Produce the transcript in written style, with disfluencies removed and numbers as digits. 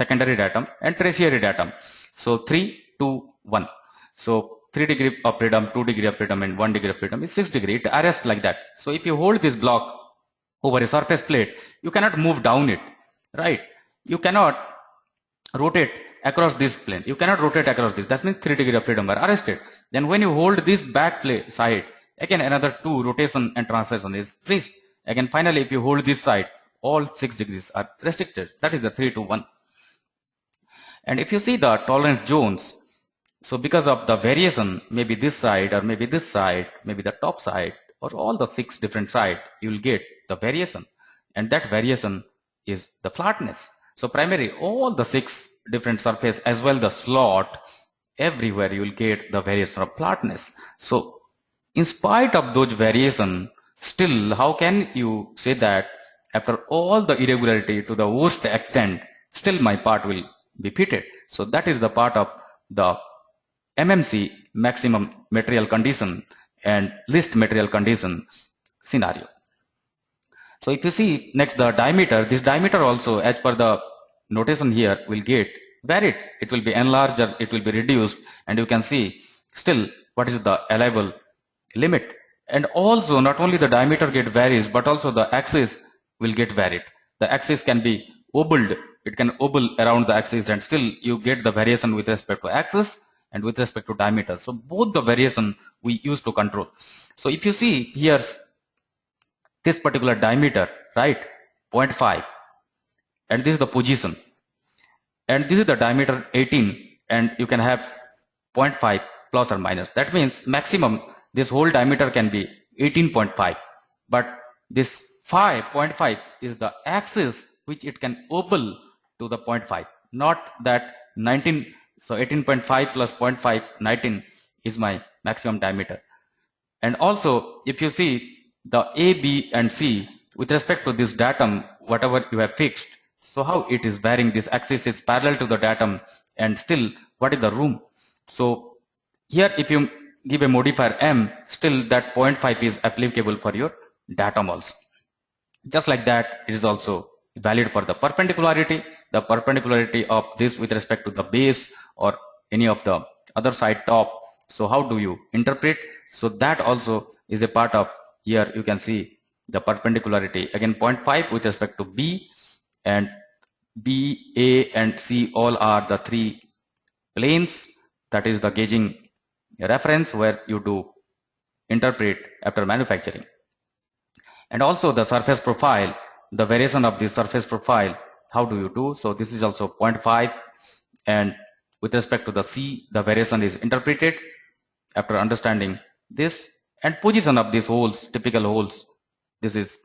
secondary datum and tertiary datum. So 3, 2, 1. So 3 degree of freedom, 2 degree of freedom, and 1 degree of freedom is 6 degree. It arrests like that. So if you hold this block over a surface plate, you cannot move down it, right? You cannot rotate across this plane. You cannot rotate across this. That means 3 degree of freedom are arrested. Then when you hold this back plate side, again another 2 rotation and translation is freezed. Again finally if you hold this side, all 6 degrees are restricted. That is the 3 to 1. And if you see the tolerance zones, so because of the variation, maybe this side or maybe this side, maybe the top side or all the 6 different sides, you will get the variation. And that variation is the flatness. So primarily all the 6 different surface as well the slot, everywhere you will get the variation of flatness. So in spite of those variation, still how can you say that after all the irregularity to the worst extent, still my part will be fitted? So that is the part of the MMC, maximum material condition, and least material condition scenario. So if you see next the diameter, this diameter also as per the notation here will get varied. It will be enlarged or it will be reduced, and you can see still what is the allowable limit. And also not only the diameter get varies, but also the axis will get varied. The axis can be obled. It can oval around the axis and still you get the variation with respect to axis and with respect to diameter. So both the variation we use to control. So if you see here this particular diameter, right, 0.5, and this is the position, and this is the diameter 18, and you can have 0.5 plus or minus. That means maximum this whole diameter can be 18.5, but this 5.5 is the axis which it can oval to the 0.5, not that 19. So 18.5 plus 0.5, 19 is my maximum diameter. And also if you see the A, B and C with respect to this datum, whatever you have fixed, so how it is varying, this axis is parallel to the datum, and still what is the room? So here if you give a modifier M, still that 0.5 is applicable for your datum also. Just like that, it is also valid for the perpendicularity. The perpendicularity of this with respect to the base or any of the other side top. So how do you interpret? So that also is a part of, here you can see the perpendicularity. Again 0.5 with respect to B, and B, A and C all are the 3 planes. That is the gauging reference where you do interpret after manufacturing. And also the surface profile, the variation of the surface profile, how do you do? So this is also 0.5, and with respect to the C, the variation is interpreted after understanding this. And position of these holes, typical holes, this is